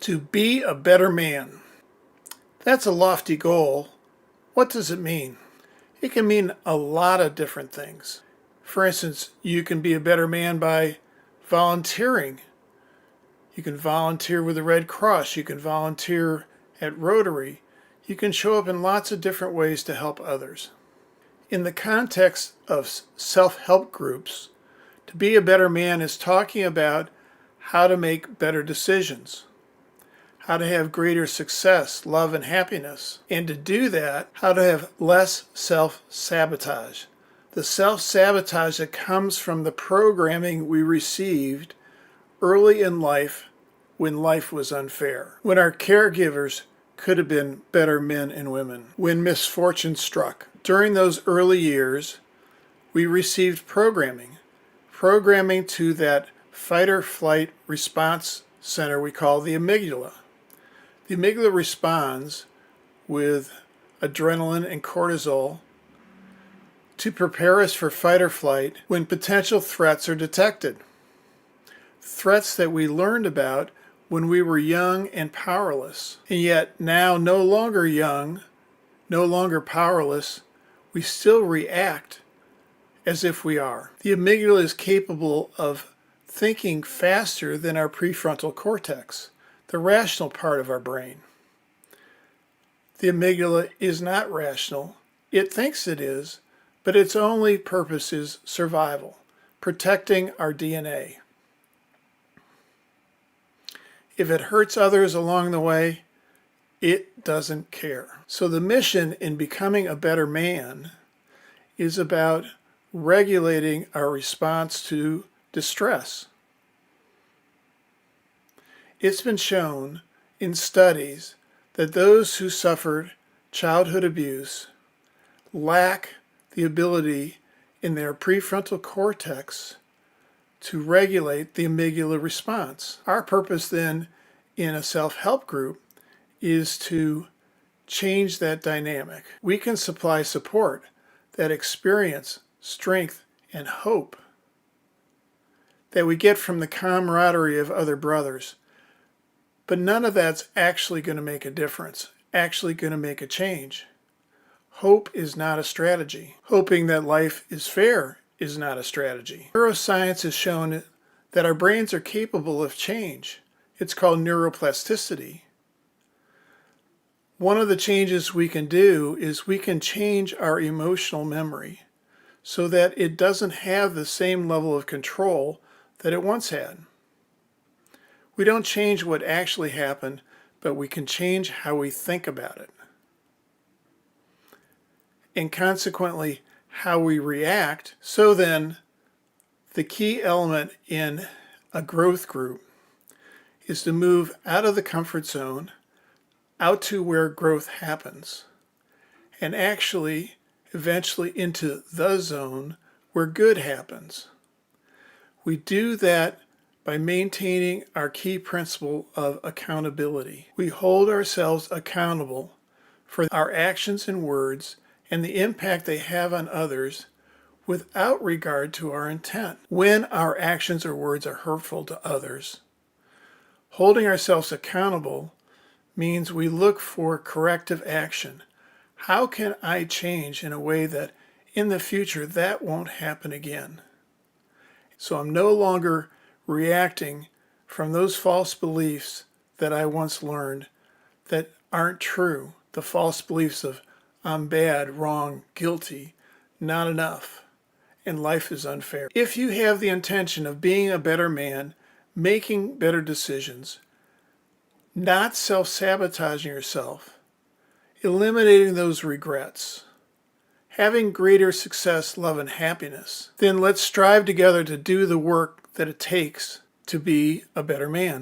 To be a better man. That's a lofty goal. What does it mean? It can mean a lot of different things. For instance, you can be a better man by volunteering. You can volunteer with the Red Cross. You can volunteer at Rotary. You can show up in lots of different ways to help others. In the context of self-help groups, to be a better man is talking about how to make better decisions, how to have greater success, love, and happiness. And to do that, how to have less self-sabotage. The self-sabotage that comes from the programming we received early in life when life was unfair, when our caregivers could have been better men and women, when misfortune struck. During those early years, we received programming to that fight or flight response center we call the amygdala. The amygdala responds with adrenaline and cortisol to prepare us for fight or flight when potential threats are detected. Threats that we learned about when we were young and powerless. And yet now, no longer young, no longer powerless, we still react as if we are. The amygdala is capable of thinking faster than our prefrontal cortex, the rational part of our brain. The amygdala is not rational. It thinks it is, but its only purpose is survival, protecting our DNA. If it hurts others along the way, it doesn't care. So the mission in becoming a better man is about regulating our response to distress. It's been shown in studies that those who suffered childhood abuse lack the ability in their prefrontal cortex to regulate the amygdala response. Our purpose then in a self-help group is to change that dynamic. We can supply support, that experience, strength, and hope that we get from the camaraderie of other brothers. But none of that's actually going to make a difference, actually going to make a change. Hope is not a strategy. Hoping that life is fair is not a strategy. Neuroscience has shown that our brains are capable of change. It's called neuroplasticity. One of the changes we can do is we can change our emotional memory so that it doesn't have the same level of control that it once had. We don't change what actually happened, but we can change how we think about it. And consequently, how we react. So then, the key element in a growth group is to move out of the comfort zone, out to where growth happens, and actually, eventually into the zone where good happens. We do that by maintaining our key principle of accountability. We hold ourselves accountable for our actions and words and the impact they have on others without regard to our intent. When our actions or words are hurtful to others, holding ourselves accountable means we look for corrective action. How can I change in a way that in the future that won't happen again? So I'm no longer reacting from those false beliefs that I once learned that aren't true. The false beliefs of I'm bad, wrong, guilty, not enough, and life is unfair. If you have the intention of being a better man, making better decisions, not self-sabotaging yourself, eliminating those regrets, having greater success, love, and happiness, then let's strive together to do the work that it takes to be a better man.